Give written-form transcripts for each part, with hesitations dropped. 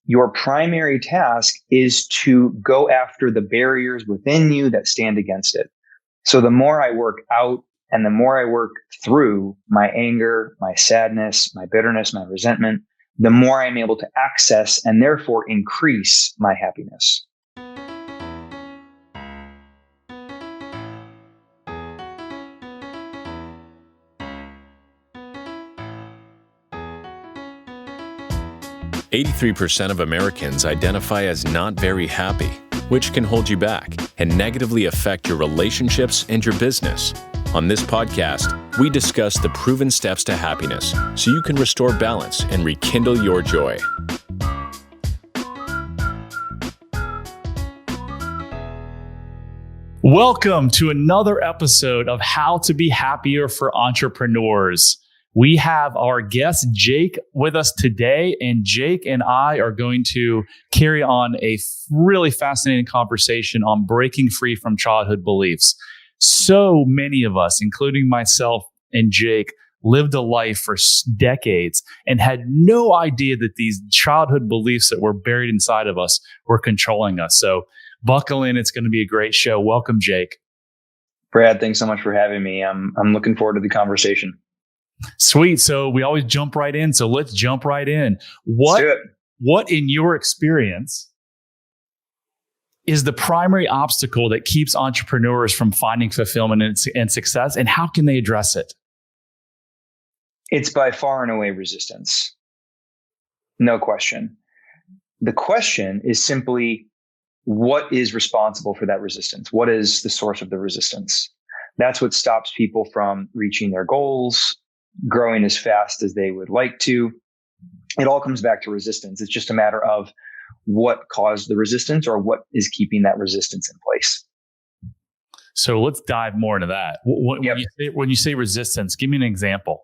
Your primary task is to go after the barriers within you that stand against it. So the more I work out and the more I work through my anger, my sadness, my bitterness, my resentment, the more I'm able to access and therefore increase my happiness. 83% of Americans identify as not very happy, which can hold you back and negatively affect your relationships and your business. On this podcast, we discuss the proven steps to happiness so you can restore balance and rekindle your joy. Welcome to another episode of How to Be Happier for Entrepreneurs. We have our guest, Jake, with us today, and Jake and I are going to carry on a really fascinating conversation on breaking free from childhood beliefs. So many of us, including myself and Jake, lived a life for decades and had no idea that these childhood beliefs that were buried inside of us were controlling us. So buckle in. It's going to be a great show. Welcome, Jake. Brad, thanks so much for having me. I'm looking forward to the conversation. Sweet. So we always jump right in. So let's jump right in. What in your experience is the primary obstacle that keeps entrepreneurs from finding fulfillment and success, and how can they address it? It's by far and away resistance. No question. The question is simply, what is responsible for that resistance? What is the source of the resistance? That's what stops people from reaching their goals, growing as fast as they would like to. It all comes back to resistance. It's just a matter of what caused the resistance or what is keeping that resistance in place. So let's dive more into that. When you say resistance, give me an example.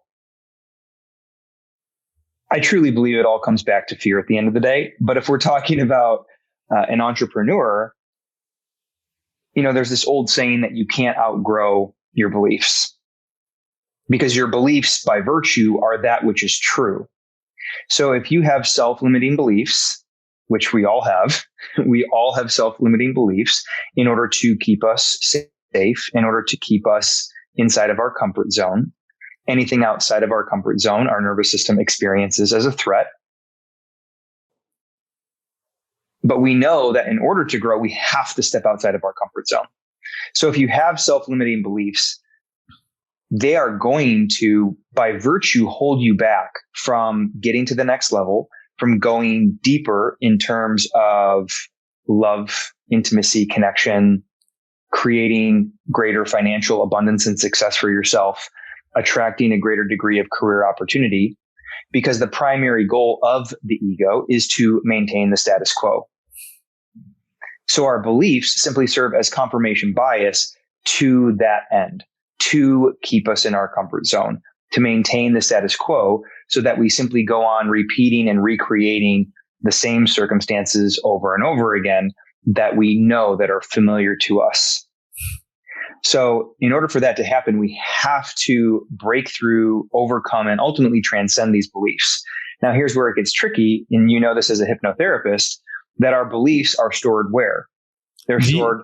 I truly believe it all comes back to fear at the end of the day. But if we're talking about an entrepreneur, there's this old saying that you can't outgrow your beliefs, because your beliefs by virtue are that which is true. So if you have self-limiting beliefs, which we all have self-limiting beliefs in order to keep us safe, in order to keep us inside of our comfort zone. Anything outside of our comfort zone, our nervous system experiences as a threat. But we know that in order to grow, we have to step outside of our comfort zone. So if you have self-limiting beliefs, they are going to, by virtue, hold you back from getting to the next level, from going deeper in terms of love, intimacy, connection, creating greater financial abundance and success for yourself, attracting a greater degree of career opportunity, because the primary goal of the ego is to maintain the status quo. So our beliefs simply serve as confirmation bias to that end, to keep us in our comfort zone, to maintain the status quo so that we simply go on repeating and recreating the same circumstances over and over again that we know that are familiar to us. So in order for that to happen, we have to break through, overcome, and ultimately transcend these beliefs. Now, here's where it gets tricky, and you know this as a hypnotherapist, that our beliefs are stored where? They're stored.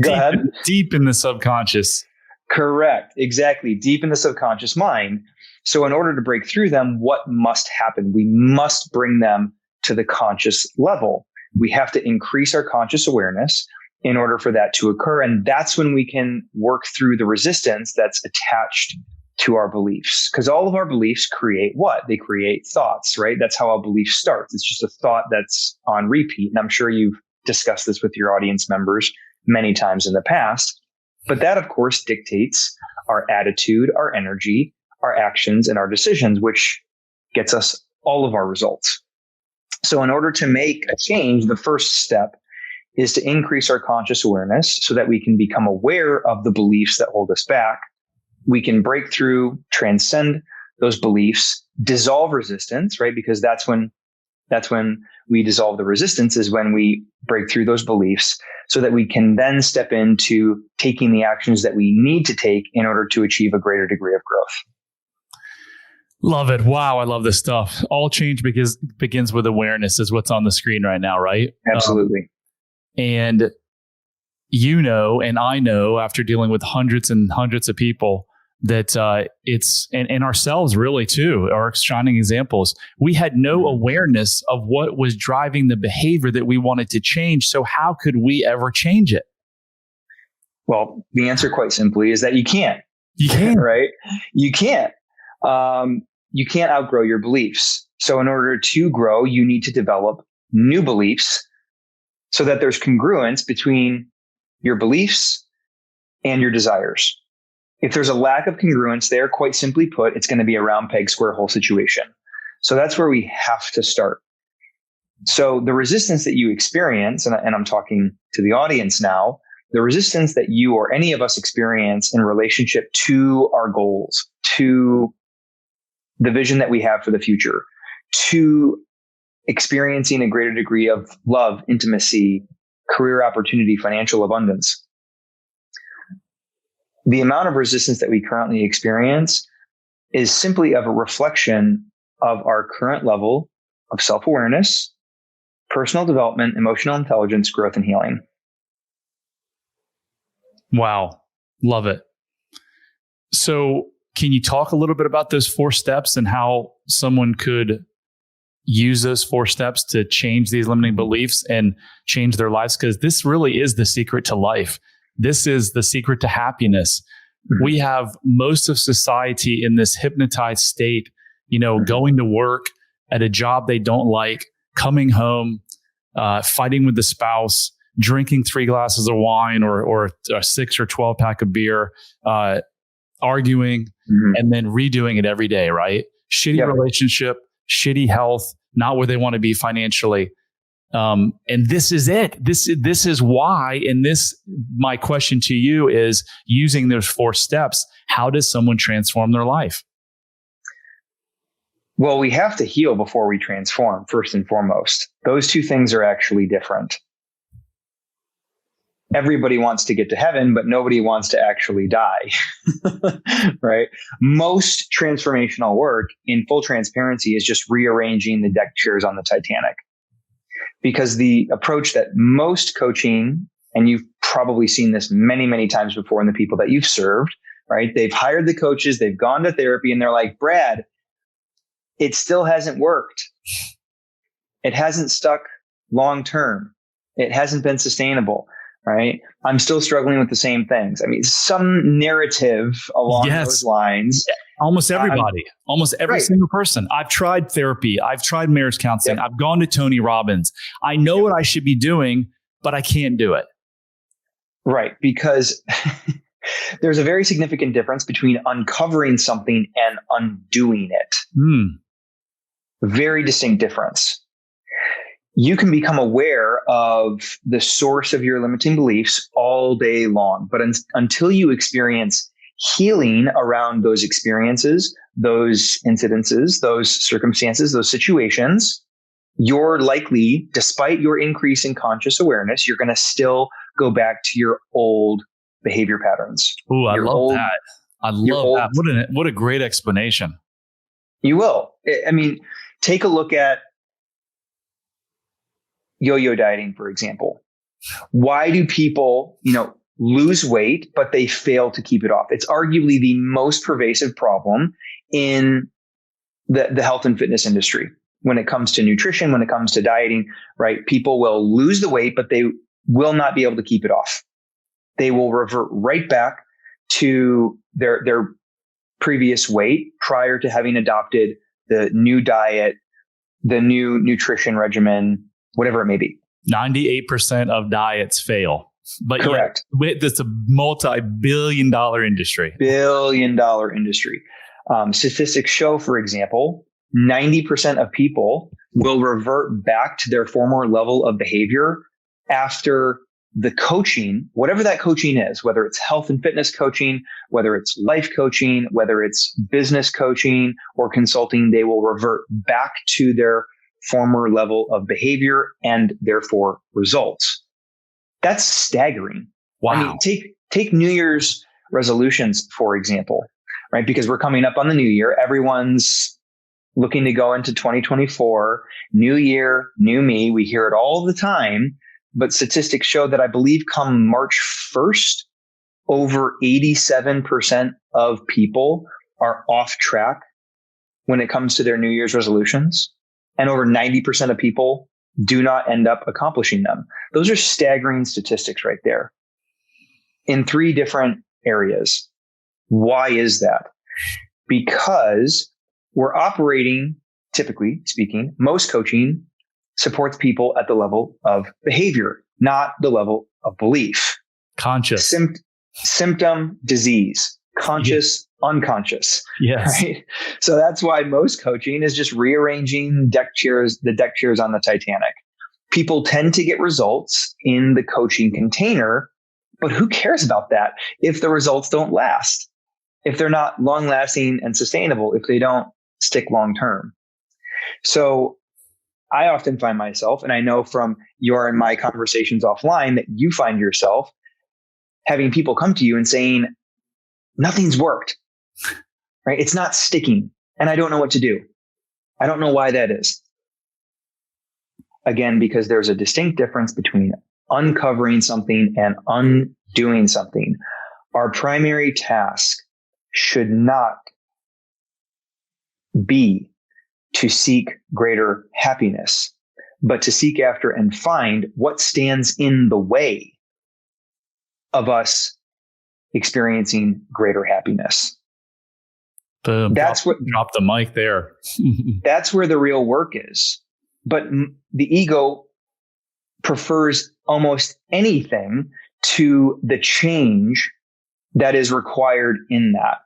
Go ahead. Deep in the subconscious. Correct. Exactly. Deep in the subconscious mind. So in order to break through them, what must happen? We must bring them to the conscious level. We have to increase our conscious awareness in order for that to occur. And that's when we can work through the resistance that's attached to our beliefs. Because all of our beliefs create what? They create thoughts, right? That's how a belief starts. It's just a thought that's on repeat. And I'm sure you've discussed this with your audience members many times in the past. But that, of course, dictates our attitude, our energy, our actions, and our decisions, which gets us all of our results. So in order to make a change, the first step is to increase our conscious awareness so that we can become aware of the beliefs that hold us back. We can break through, transcend those beliefs, dissolve resistance, right? Because that's when we dissolve the resistance, is when we break through those beliefs so that we can then step into taking the actions that we need to take in order to achieve a greater degree of growth. Love it. Wow. I love this stuff. All change begins with awareness is what's on the screen right now, right? Absolutely. And and I know after dealing with hundreds and hundreds of people that it's, and ourselves really too, are shining examples. We had no awareness of what was driving the behavior that we wanted to change. So how could we ever change it? Well, the answer quite simply is that you can't. You can't. Right? You can't. You can't outgrow your beliefs. So in order to grow, you need to develop new beliefs so that there's congruence between your beliefs and your desires. If there's a lack of congruence there, quite simply put, it's going to be a round peg, square hole situation. So that's where we have to start. So the resistance that you experience, and I'm talking to the audience now, the resistance that you or any of us experience in relationship to our goals, to the vision that we have for the future, to experiencing a greater degree of love, intimacy, career opportunity, financial abundance. The amount of resistance that we currently experience is simply of a reflection of our current level of self-awareness, personal development, emotional intelligence, growth, and healing. Wow. Love it. So can you talk a little bit about those 4 steps and how someone could use those 4 steps to change these limiting beliefs and change their lives? Because this really is the secret to life. This is the secret to happiness. Mm-hmm. We have most of society in this hypnotized state, going to work at a job they don't like, coming home, fighting with the spouse, drinking 3 glasses of wine or a 6 or 12 pack of beer, arguing, and then redoing it every day, right? Shitty relationship, shitty health, not where they want to be financially. And this is it. This is why. And my question to you is, using those 4 steps, how does someone transform their life? Well, we have to heal before we transform, first and foremost. Those 2 things are actually different. Everybody wants to get to heaven, but nobody wants to actually die, right? Most transformational work, in full transparency, is just rearranging the deck chairs on the Titanic. Because the approach that most coaching, and you've probably seen this many, many times before in the people that you've served, right? They've hired the coaches, they've gone to therapy, and they're like, Brad, it still hasn't worked. It hasn't stuck long term. It hasn't been sustainable. Right? I'm still struggling with the same things. I mean, some narrative along those lines. Almost everybody, almost every single person. I've tried therapy. I've tried marriage counseling. I've gone to Tony Robbins. I know what I should be doing, but I can't do it. Right. Because there's a very significant difference between uncovering something and undoing it. Very distinct difference. You can become aware of the source of your limiting beliefs all day long. But until you experience healing around those experiences, those incidences, those circumstances, those situations, you're likely, despite your increase in conscious awareness, you're going to still go back to your old behavior patterns. Ooh, I love that. I love that. What a great explanation. You will. I mean, take a look at yo-yo dieting, for example. Why do people, lose weight, but they fail to keep it off? It's arguably the most pervasive problem in the health and fitness industry. When it comes to nutrition, when it comes to dieting, right? People will lose the weight, but they will not be able to keep it off. They will revert right back to their previous weight prior to having adopted the new diet, the new nutrition regimen, whatever it may be. 98% of diets fail. But correct. It's a multi-billion-dollar industry. Billion-dollar industry. Statistics show, for example, 90% of people will revert back to their former level of behavior after the coaching, whatever that coaching is, whether it's health and fitness coaching, whether it's life coaching, whether it's business coaching or consulting, they will revert back to their former level of behavior and therefore results. That's staggering. Wow. I mean, take New Year's resolutions, for example, right? Because we're coming up on the new year. Everyone's looking to go into 2024, new year, new me. We hear it all the time, but statistics show that I believe come March 1st, over 87% of people are off track when it comes to their New Year's resolutions. And over 90% of people do not end up accomplishing them. Those are staggering statistics right there in 3 different areas. Why is that? Because we're operating, typically speaking, most coaching supports people at the level of behavior, not the level of belief. Conscious. Symptom, disease, conscious, unconscious. Yes. Right? So that's why most coaching is just rearranging the deck chairs on the Titanic. People tend to get results in the coaching container, but who cares about that if the results don't last, if they're not long lasting and sustainable, if they don't stick long term. So I often find myself, and I know from your and my conversations offline that you find yourself having people come to you and saying, nothing's worked, right? It's not sticking and I don't know what to do. I don't know why that is. Again, because there's a distinct difference between uncovering something and undoing something. Our primary task should not be to seek greater happiness, but to seek after and find what stands in the way of us experiencing greater happiness. Boom. Drop the mic there. That's where the real work is. But the ego prefers almost anything to the change that is required in that.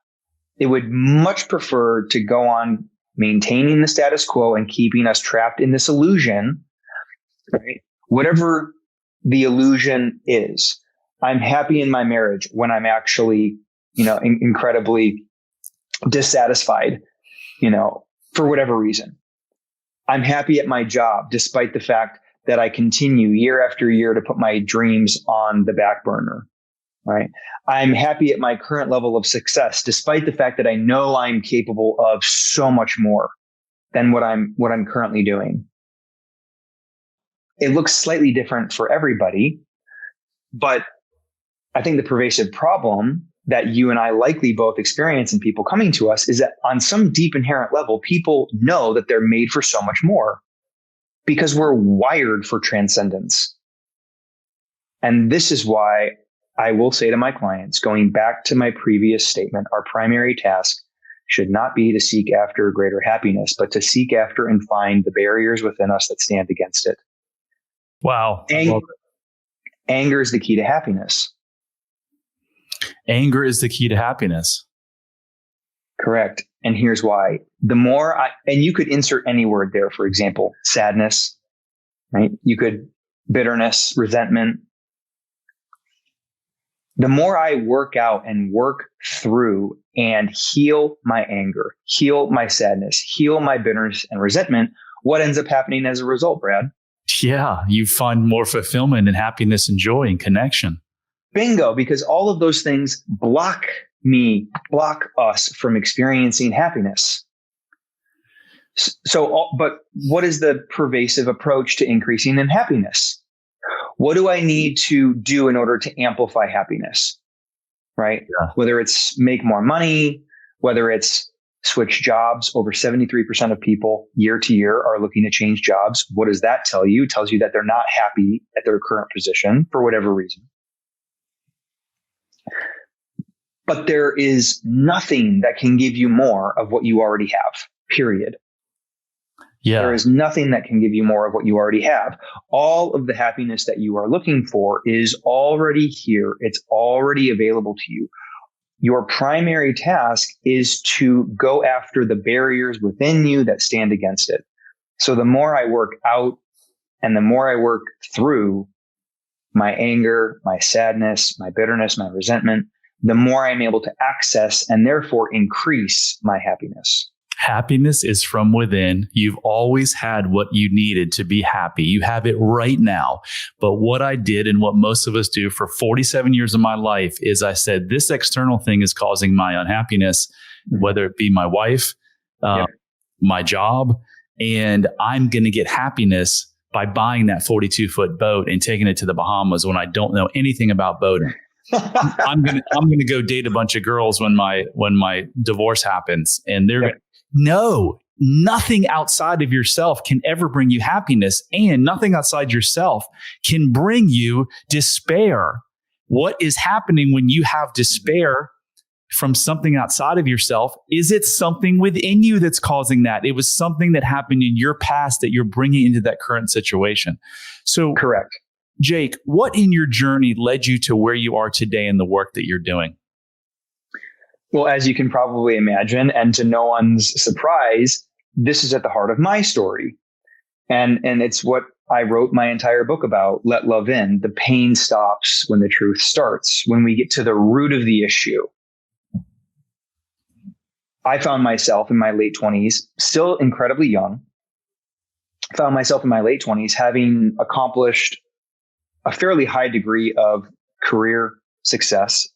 It would much prefer to go on maintaining the status quo and keeping us trapped in this illusion, right? Whatever the illusion is. I'm happy in my marriage when I'm actually, incredibly dissatisfied, for whatever reason. I'm happy at my job, despite the fact that I continue year after year to put my dreams on the back burner, right? I'm happy at my current level of success, despite the fact that I know I'm capable of so much more than what I'm currently doing. It looks slightly different for everybody, but I think the pervasive problem that you and I likely both experience in people coming to us is that on some deep inherent level, people know that they're made for so much more because we're wired for transcendence. And this is why I will say to my clients, going back to my previous statement, our primary task should not be to seek after greater happiness, but to seek after and find the barriers within us that stand against it. Wow. Anger is the key to happiness. Anger is the key to happiness. Correct. And here's why. The more and you could insert any word there, for example, sadness, right? You could bitterness, resentment. The more I work out and work through and heal my anger, heal my sadness, heal my bitterness and resentment, what ends up happening as a result, Brad? Yeah, you find more fulfillment and happiness and joy and connection. Bingo, because all of those things block us from experiencing happiness. But what is the pervasive approach to increasing in happiness? What do I need to do in order to amplify happiness? Right? Yeah. Whether it's make more money, whether it's switch jobs. Over 73% of people year to year are looking to change jobs. What does that tell you? It tells you that they're not happy at their current position for whatever reason. But there is nothing that can give you more of what you already have, period. Yeah. There is nothing that can give you more of what you already have. All of the happiness that you are looking for is already here. It's already available to you. Your primary task is to go after the barriers within you that stand against it. So the more I work out and the more I work through my anger, my sadness, my bitterness, my resentment, the more I'm able to access and therefore increase my happiness. Happiness is from within. You've always had what you needed to be happy. You have it right now. But what I did and what most of us do for 47 years of my life is I said, this external thing is causing my unhappiness. whether it be my wife, my job, and I'm going to get happiness by buying that 42-foot boat and taking it to the Bahamas when I don't know anything about boating. I'm gonna go date a bunch of girls when my divorce happens, and they're no, nothing outside of yourself can ever bring you happiness, and nothing outside yourself can bring you despair. What is happening when you have despair from something outside of yourself? Is it something within you that's causing that? It was something that happened in your past that you're bringing into that current situation. So correct. Jake, what in your journey led you to where you are today in the work that you're doing? Well, as you can probably imagine, and to no one's surprise, this is at the heart of my story. And it's what I wrote my entire book about, Let Love In. The pain stops when the truth starts, when we get to the root of the issue. I found myself in my late 20s, still incredibly young, found myself in my late 20s having accomplished a fairly high degree of career success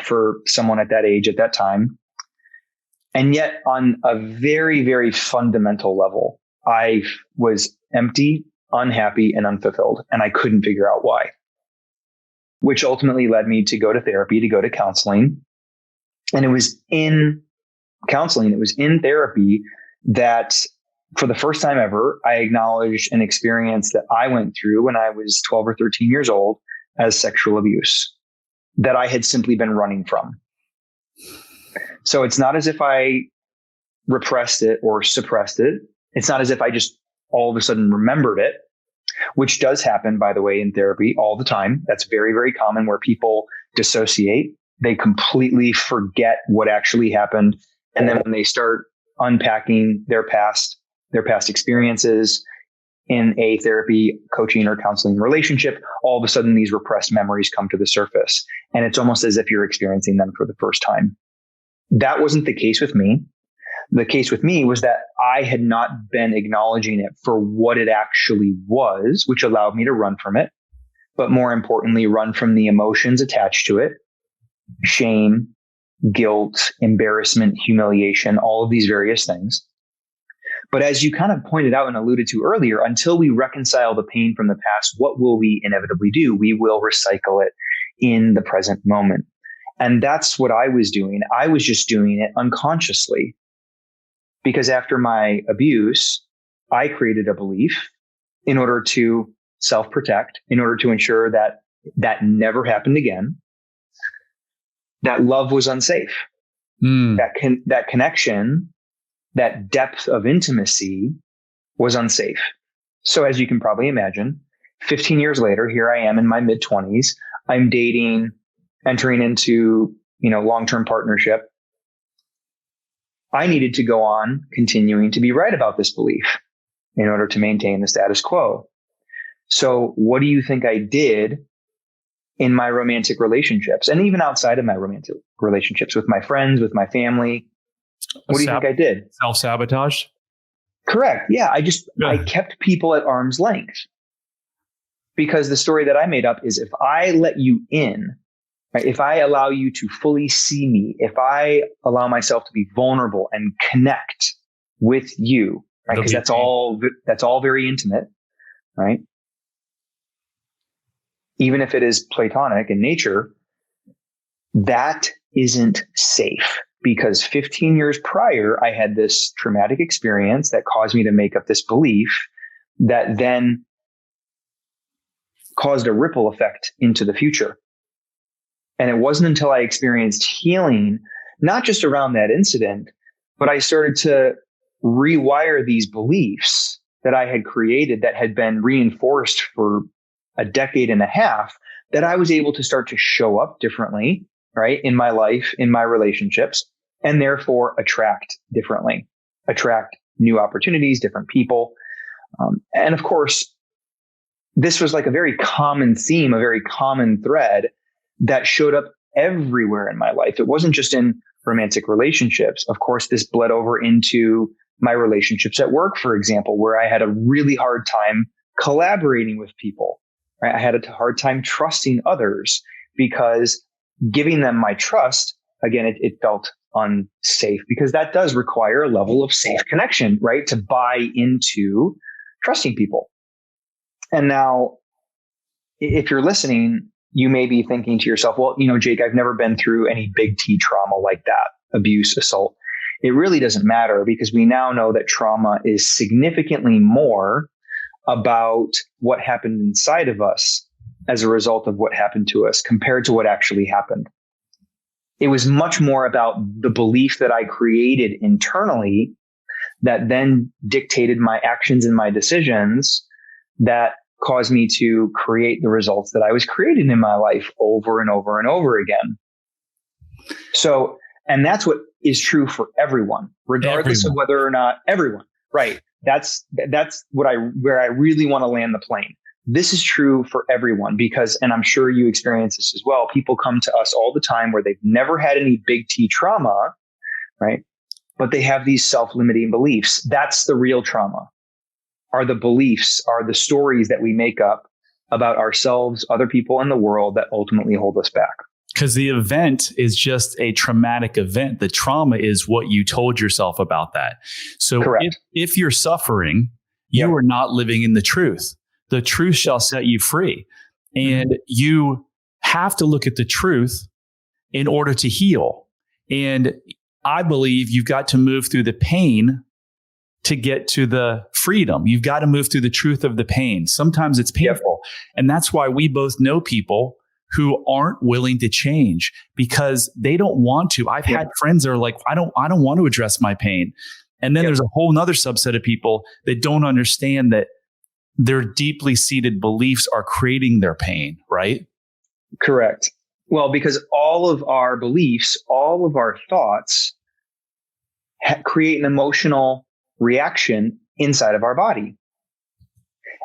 for someone at that age, at that time. And yet on a very, very fundamental level, I was empty, unhappy, and unfulfilled. And I couldn't figure out why, which ultimately led me to go to therapy, to go to counseling. And it was in counseling, it was in therapy that for the first time ever, I acknowledged an experience that I went through when I was 12 or 13 years old as sexual abuse that I had simply been running from. So it's not as if I repressed it or suppressed it. It's not as if I just all of a sudden remembered it, which does happen, by the way, in therapy all the time. That's very, very common where people dissociate. They completely forget what actually happened. And then when they start unpacking their past experiences in a therapy, coaching, or counseling relationship, all of a sudden these repressed memories come to the surface. And it's almost as if you're experiencing them for the first time. That wasn't the case with me. The case with me was that I had not been acknowledging it for what it actually was, which allowed me to run from it. But more importantly, run from the emotions attached to it: shame, guilt, embarrassment, humiliation, all of these various things. But as you kind of pointed out and alluded to earlier, until we reconcile the pain from the past, what will we inevitably do? We will recycle it in the present moment. And that's what I was doing. I was just doing it unconsciously. Because after my abuse, I created a belief in order to self-protect, in order to ensure that that never happened again, that love was unsafe. That connection, that depth of intimacy was unsafe. So as you can probably imagine, 15 years later, here I am in my mid-20s. I'm dating, entering into, long-term partnership. I needed to go on continuing to be right about this belief in order to maintain the status quo. So what do you think I did in my romantic relationships, and even outside of my romantic relationships, with my friends, with my family? What do you think I did? Self-sabotage? Correct. Yeah. I kept people at arm's length, because the story that I made up is, if I let you in, right, if I allow you to fully see me, if I allow myself to be vulnerable and connect with you, right? Because that's all very intimate, right? Even if it is platonic in nature, that isn't safe, because 15 years prior, I had this traumatic experience that caused me to make up this belief that then caused a ripple effect into the future. And it wasn't until I experienced healing, not just around that incident, but I started to rewire these beliefs that I had created that had been reinforced for a decade and a half, that I was able to start to show up differently, right, in my life, in my relationships, and therefore attract differently, attract new opportunities, different people. And of course, this was like a very common theme, a very common thread that showed up everywhere in my life. It wasn't just in romantic relationships. Of course, this bled over into my relationships at work, for example, where I had a really hard time collaborating with people. Right? I had a hard time trusting others, because giving them my trust again, it felt unsafe, because that does require a level of safe connection, right? To buy into trusting people. And now, if you're listening, you may be thinking to yourself, well, Jake, I've never been through any big T trauma like that, abuse, assault. It really doesn't matter, because we now know that trauma is significantly more about what happened inside of us as a result of what happened to us compared to what actually happened. It was much more about the belief that I created internally that then dictated my actions and my decisions that caused me to create the results that I was creating in my life over and over and over again. So, and that's what is true for everyone, regardless of whether or not everyone, right? That's where I really want to land the plane. This is true for everyone, because, and I'm sure you experience this as well, people come to us all the time where they've never had any big T trauma, right? But they have these self-limiting beliefs. That's the real trauma. Are the beliefs, are the stories that we make up about ourselves, other people in the world that ultimately hold us back. Because the event is just a traumatic event. The trauma is what you told yourself about that. So if you're suffering, you are not living in the truth. The truth shall set you free. And you have to look at the truth in order to heal. And I believe you've got to move through the pain to get to the freedom. You've got to move through the truth of the pain. Sometimes it's painful. And that's why we both know people who aren't willing to change because they don't want to. I've had friends that are like, I don't want to address my pain. And then there's a whole nother subset of people that don't understand that their deeply seated beliefs are creating their pain, right? Correct. Well, because all of our beliefs, all of our thoughts create an emotional reaction inside of our body.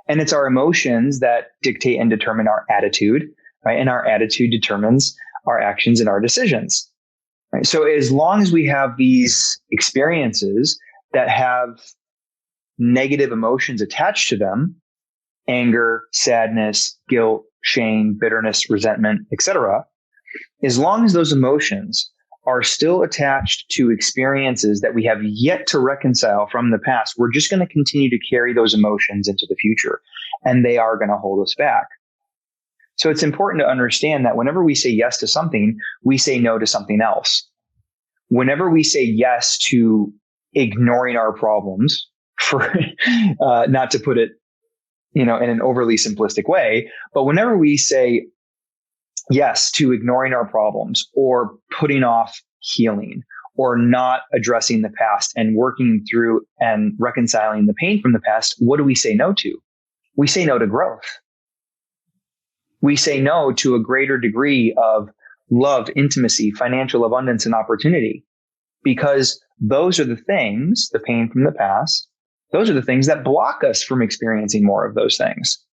And it's our emotions that dictate and determine our attitude, right? And our attitude determines our actions and our decisions, right? So as long as we have these experiences that have negative emotions attached to them, anger, sadness, guilt, shame, bitterness, resentment, etc., as long as those emotions are still attached to experiences that we have yet to reconcile from the past, we're just going to continue to carry those emotions into the future, and they are going to hold us back. So it's important to understand that whenever we say yes to something, we say no to something else. Whenever we say yes to ignoring our problems, for not to put it, in an overly simplistic way, but whenever we say yes to ignoring our problems or putting off healing or not addressing the past and working through and reconciling the pain from the past, what do we say no to? We say no to growth. We say no to a greater degree of love, intimacy, financial abundance, and opportunity, because those are the things, the pain from the past, those are the things that block us from experiencing more of those things.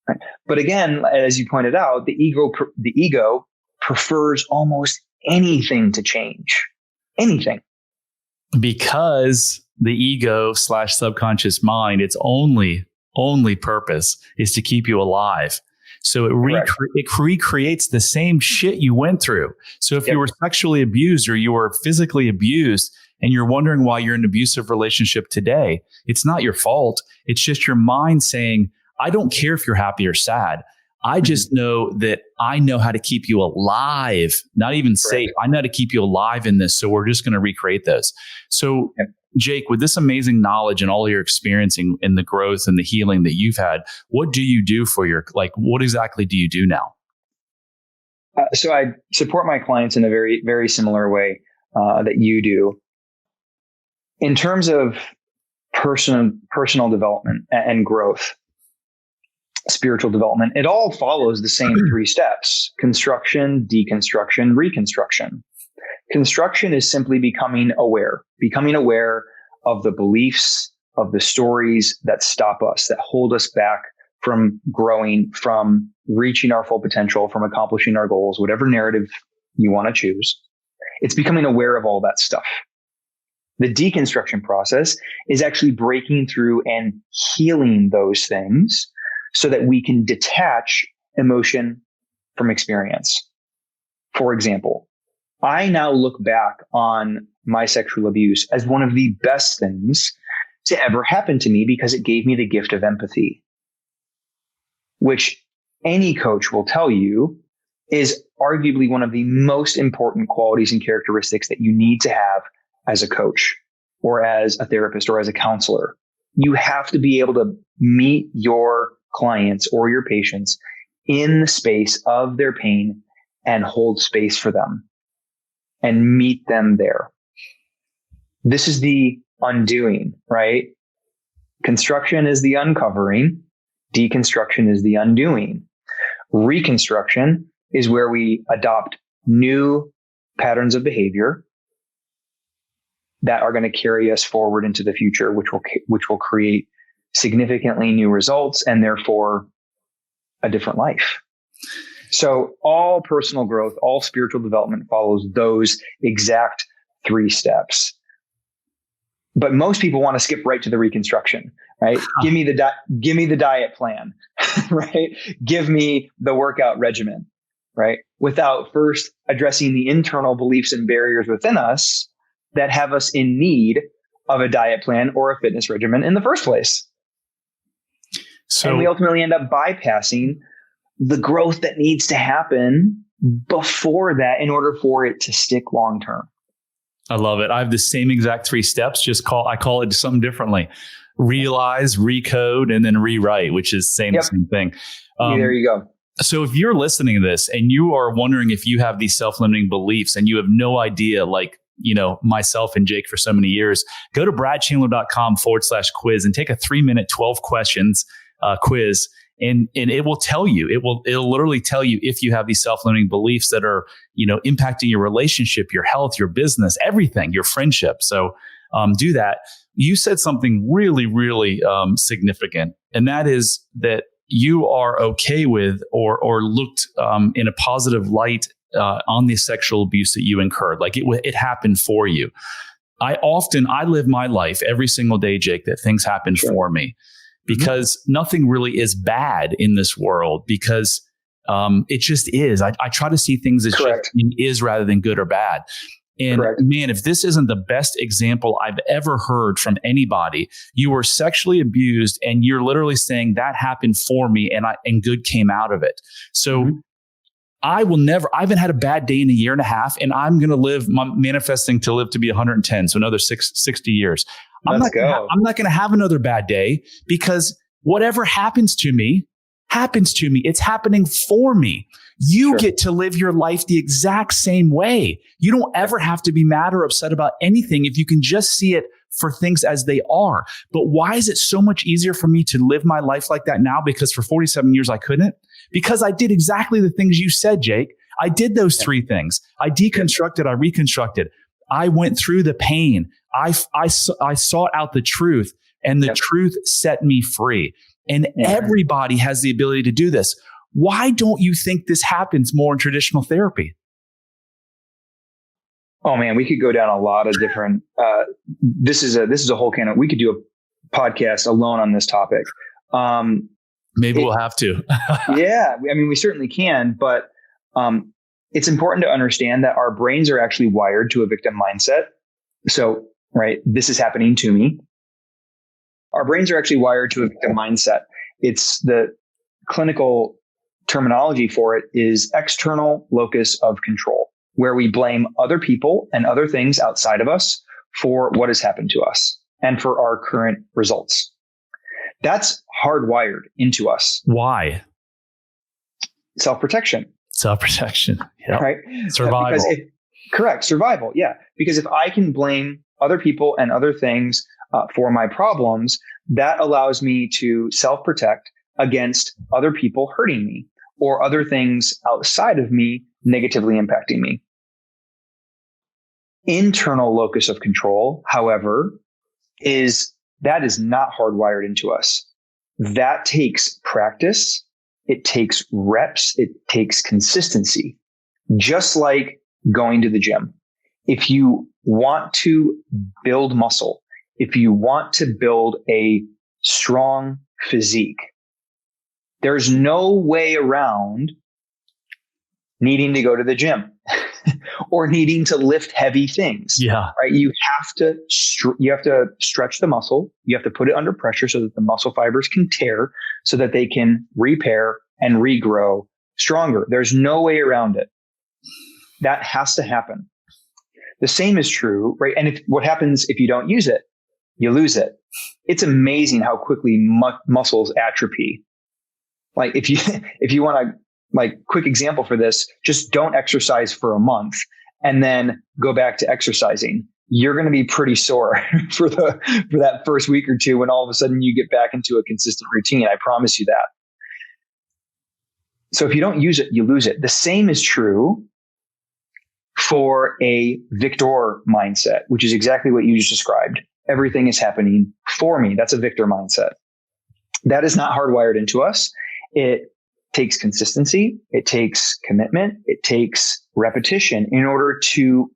Right? But again, as you pointed out, the ego prefers almost anything to change, anything. Because the ego / subconscious mind, its only purpose is to keep you alive. So it recreates the same shit you went through. So if you were sexually abused or you were physically abused and you're wondering why you're in an abusive relationship today, it's not your fault. It's just your mind saying, I don't care if you're happy or sad. I just know that I know how to keep you alive, not even safe. I know how to keep you alive in this. So we're just going to recreate those. So Jake, with this amazing knowledge and all you're experiencing in the growth and the healing that you've had, what do you do for what exactly do you do now? So I support my clients in a very, very similar way that you do. In terms of personal development and growth, spiritual development, it all follows the same 3 steps: construction, deconstruction, reconstruction. Construction is simply becoming aware of the beliefs, of the stories that stop us, that hold us back from growing, from reaching our full potential, from accomplishing our goals, whatever narrative you want to choose. It's becoming aware of all that stuff. The deconstruction process is actually breaking through and healing those things so that we can detach emotion from experience. For example, I now look back on my sexual abuse as one of the best things to ever happen to me because it gave me the gift of empathy, which any coach will tell you is arguably one of the most important qualities and characteristics that you need to have as a coach or as a therapist or as a counselor. You have to be able to meet your clients or your patients in the space of their pain and hold space for them and meet them there. This is the undoing, right? Construction is the uncovering. Deconstruction is the undoing. Reconstruction is where we adopt new patterns of behavior that are going to carry us forward into the future, which will create significantly new results and therefore a different life. So all personal growth, all spiritual development follows those exact 3 steps. But most people want to skip right to the reconstruction, right? Give me the diet plan, right? Give me the workout regimen, right? Without first addressing the internal beliefs and barriers within us that have us in need of a diet plan or a fitness regimen in the first place. And we ultimately end up bypassing the growth that needs to happen before that in order for it to stick long term. I love it. I have the same exact 3 steps. I call it something differently. Realize, recode, and then rewrite, which is saying the same thing. There you go. So if you're listening to this and you are wondering if you have these self-limiting beliefs and you have no idea, like, myself and Jake for so many years, go to bradchandler.com/quiz and take a 3-minute, 12 questions quiz. And it will tell you, it'll literally tell you if you have these self-limiting beliefs that are, impacting your relationship, your health, your business, everything, your friendship. So do that. You said something really, really significant, and that is that you are okay with or looked in a positive light on the sexual abuse that you incurred. Like it happened for you. I live my life every single day, Jake, that things happen for me. Because nothing really is bad in this world because it just is. I try to see things as just is rather than good or bad. And man, if this isn't the best example I've ever heard from anybody, you were sexually abused and you're literally saying that happened for me and good came out of it. So I haven't had a bad day in a year and a half, and I'm going to manifesting to live to be 110. So another 60 years. I'm not going to have another bad day because whatever happens to me. It's happening for me. You get to live your life the exact same way. You don't ever have to be mad or upset about anything if you can just see it for things as they are. But why is it so much easier for me to live my life like that now? Because for 47 years I couldn't. Because I did exactly the things you said, Jake. I did those 3 things. I deconstructed, I reconstructed. I went through the pain. I sought out the truth, and the truth set me free. And everybody has the ability to do this. Why don't you think this happens more in traditional therapy? Oh man, we could go down a lot of different. This is a whole can of. We could do a podcast alone on this topic. Maybe we'll have to. Yeah, I mean, we certainly can, but it's important to understand that our brains are actually wired to a victim mindset. So, right, this is happening to me. Our brains are actually wired to a victim mindset. It's the clinical terminology for it is external locus of control, where we blame other people and other things outside of us for what has happened to us and for our current results. That's hardwired into us. Why? Self-protection. Yeah. Right. Survival. Correct. Survival. Yeah. Because if I can blame other people and other things for my problems, that allows me to self-protect against other people hurting me or other things outside of me negatively impacting me. Internal locus of control, however, is not hardwired into us. That takes practice. It takes reps. It takes consistency, just like going to the gym. If you want to build muscle, if you want to build a strong physique, there's no way around needing to go to the gym or needing to lift heavy things. Yeah. Right. You have to stretch the muscle. You have to put it under pressure so that the muscle fibers can tear, so that they can repair and regrow stronger. There's no way around it. That has to happen. The same is true, right? And what happens if you don't use it? You lose it. It's amazing how quickly muscles atrophy. Like if you want to, like, quick example for this, just don't exercise for a month and then go back to exercising. You're going to be pretty sore for that first week or two when all of a sudden you get back into a consistent routine. I promise you that. So if you don't use it, you lose it. The same is true for a victor mindset, which is exactly what you just described. Everything is happening for me. That's a victor mindset. That is not hardwired into us. It takes consistency. It takes commitment. It takes repetition in order to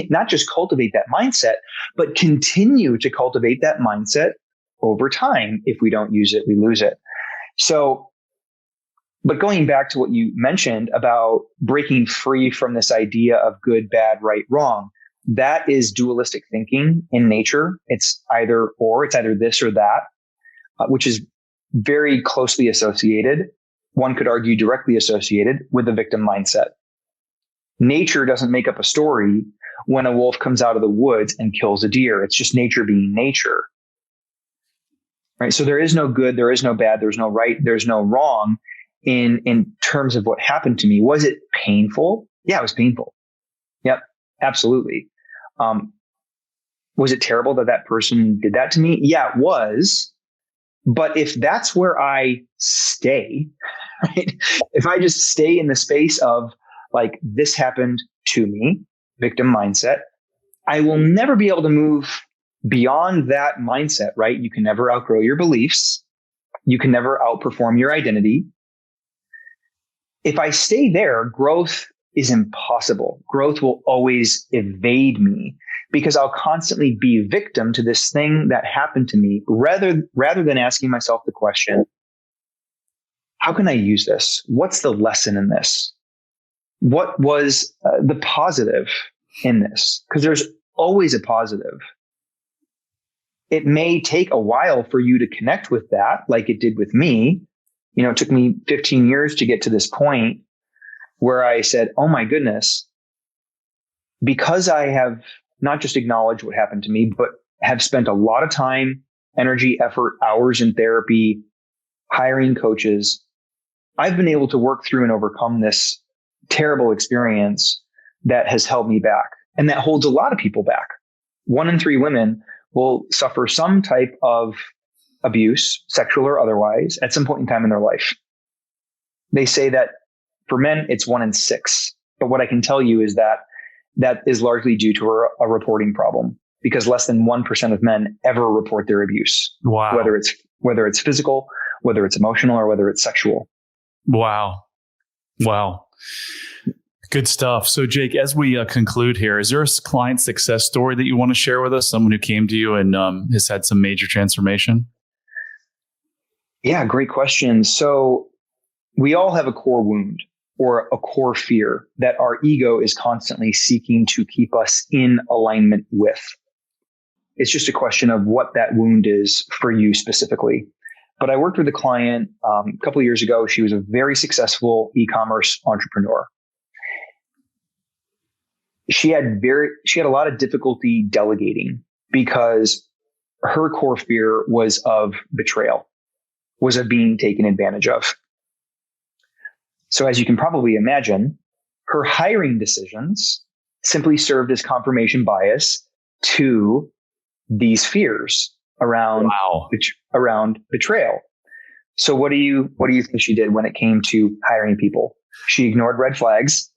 not just cultivate that mindset, but continue to cultivate that mindset over time. If we don't use it, we lose it. So, but going back to what you mentioned about breaking free from this idea of good, bad, right, wrong, that is dualistic thinking in nature. It's either or, it's either this or that, which is very closely associated. One could argue directly associated with the victim mindset. Nature doesn't make up a story when a wolf comes out of the woods and kills a deer. It's just nature being nature. Right? So there is no good, there is no bad, there's no right, there's no wrong in terms of what happened to me. Was it painful? Yeah, it was painful. Yep, absolutely. Was it terrible that person did that to me? Yeah, it was. But if that's where I stay, right? If I just stay in the space of, like, this happened to me, victim mindset, I will never be able to move beyond that mindset, right? You can never outgrow your beliefs. You can never outperform your identity. If I stay there, growth is impossible. Growth will always evade me, because I'll constantly be victim to this thing that happened to me, rather than asking myself the question, how can I use this? What's the lesson in this? What was the positive in this? Because there's always a positive. It may take a while for you to connect with that, like it did with me. You know, it took me 15 years to get to this point where I said, oh my goodness, because I have not just acknowledged what happened to me, but have spent a lot of time, energy, effort, hours in therapy, hiring coaches, I've been able to work through and overcome this terrible experience that has held me back. And that holds a lot of people back. 1 in 3 women will suffer some type of abuse, sexual or otherwise, at some point in time in their life. They say that for men, it's 1 in 6. But what I can tell you is that is largely due to a reporting problem, because less than 1% of men ever report their abuse. Wow. Whether it's physical, whether it's emotional, or whether it's sexual. Wow. Good stuff. So, Jake, as we conclude here, is there a client success story that you want to share with us? Someone who came to you and has had some major transformation? Yeah, great question. So we all have a core wound or a core fear that our ego is constantly seeking to keep us in alignment with. It's just a question of what that wound is for you specifically. But I worked with a client a couple of years ago. She was a very successful e-commerce entrepreneur. She had a lot of difficulty delegating because her core fear was of betrayal, was of being taken advantage of. So as you can probably imagine, her hiring decisions simply served as confirmation bias to these fears around betrayal. So what do you think she did when it came to hiring people? She ignored red flags,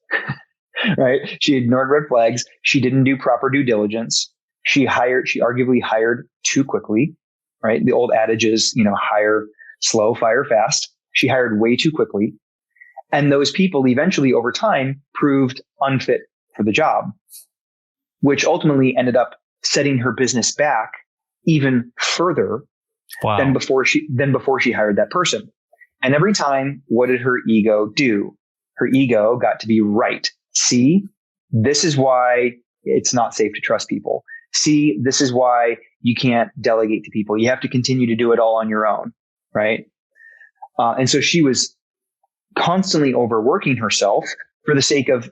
right? She ignored red flags. She didn't do proper due diligence. She arguably hired too quickly, right? The old adage is, hire slow, fire fast. She hired way too quickly. And those people eventually over time proved unfit for the job, which ultimately ended up setting her business back even further than before she hired that person. And every time, what did her ego do? her ego got to be right. See, this is why it's not safe to trust people. See, this is why you can't delegate to people. You have to continue to do it all on your own, right? And so she was constantly overworking herself for the sake of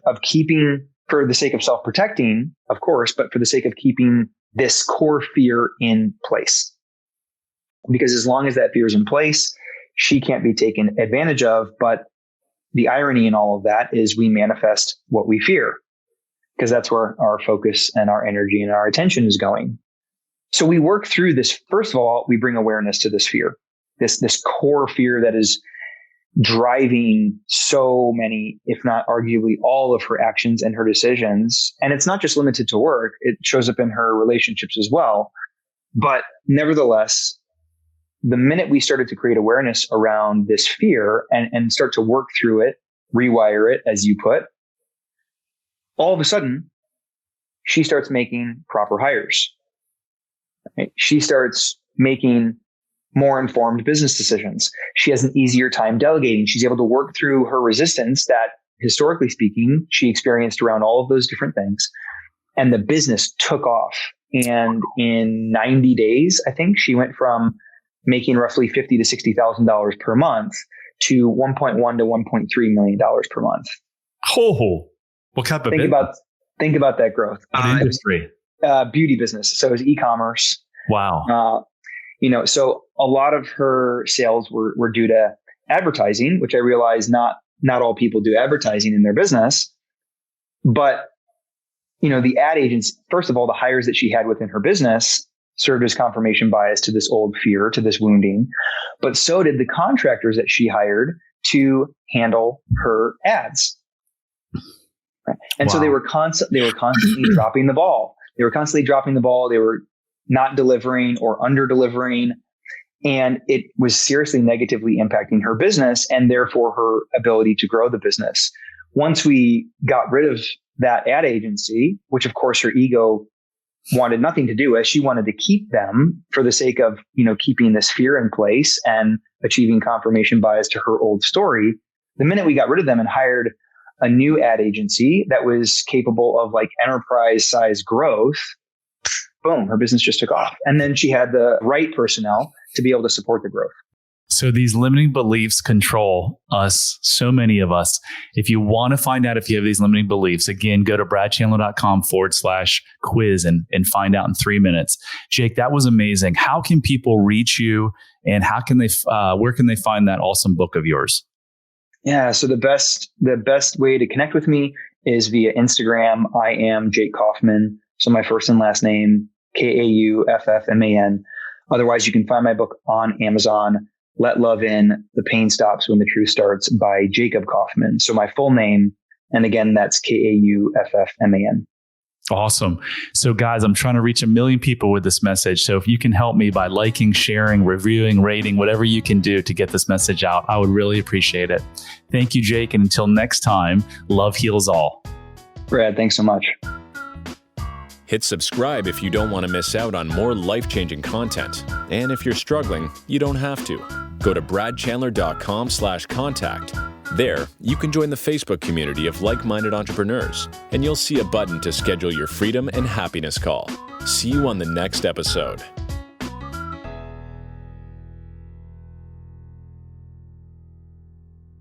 self-protecting, of course, but for the sake of keeping this core fear in place. Because as long as that fear is in place, she can't be taken advantage of. But the irony in all of that is we manifest what we fear, because that's where our focus and our energy and our attention is going. So we work through this. First of all, we bring awareness to this fear, this core fear that is driving so many, if not arguably all of her actions and her decisions. And it's not just limited to work. It shows up in her relationships as well. But nevertheless, the minute we started to create awareness around this fear and start to work through it, rewire it, as you put, all of a sudden, she starts making proper hires. Right? She starts making more informed business decisions. She has an easier time delegating. She's able to work through her resistance that, historically speaking, she experienced around all of those different things. And the business took off. And in 90 days, I think she went from making roughly $50,000 to $60,000 per month to $1.1 to $1.3 million per month. Oh, what kind of business? Think about that growth. What industry? Beauty business. So it was e-commerce. Wow. So a lot of her sales were due to advertising, which I realize not all people do advertising in their business. But, the ad agents, first of all, the hires that she had within her business served as confirmation bias to this old fear, to this wounding. But so did the contractors that she hired to handle her ads. Right? And so they were constantly dropping the ball. They were not delivering or under delivering. And it was seriously negatively impacting her business and therefore her ability to grow the business. Once we got rid of that ad agency, which of course her ego wanted nothing to do with, she wanted to keep them for the sake of, keeping this fear in place and achieving confirmation bias to her old story. The minute we got rid of them and hired a new ad agency that was capable of like enterprise size growth, boom, her business just took off. And then she had the right personnel to be able to support the growth. So these limiting beliefs control us, so many of us. If you want to find out if you have these limiting beliefs, again, go to bradchandler.com/quiz and find out in 3 minutes. Jake, that was amazing. How can people reach you and where can they find that awesome book of yours? Yeah. So the best way to connect with me is via Instagram. I am Jake Kauffman. So my first and last name, Kauffman. Otherwise, you can find my book on Amazon, Let Love In, The Pain Stops When the Truth Starts by Jacob Kauffman. So my full name, and again, that's Kauffman. Awesome. So guys, I'm trying to reach 1 million people with this message. So if you can help me by liking, sharing, reviewing, rating, whatever you can do to get this message out, I would really appreciate it. Thank you, Jake. And until next time, love heals all. Brad, thanks so much. Hit subscribe if you don't want to miss out on more life-changing content. And if you're struggling, you don't have to. Go to bradchandler.com/contact. There, you can join the Facebook community of like-minded entrepreneurs, and you'll see a button to schedule your freedom and happiness call. See you on the next episode.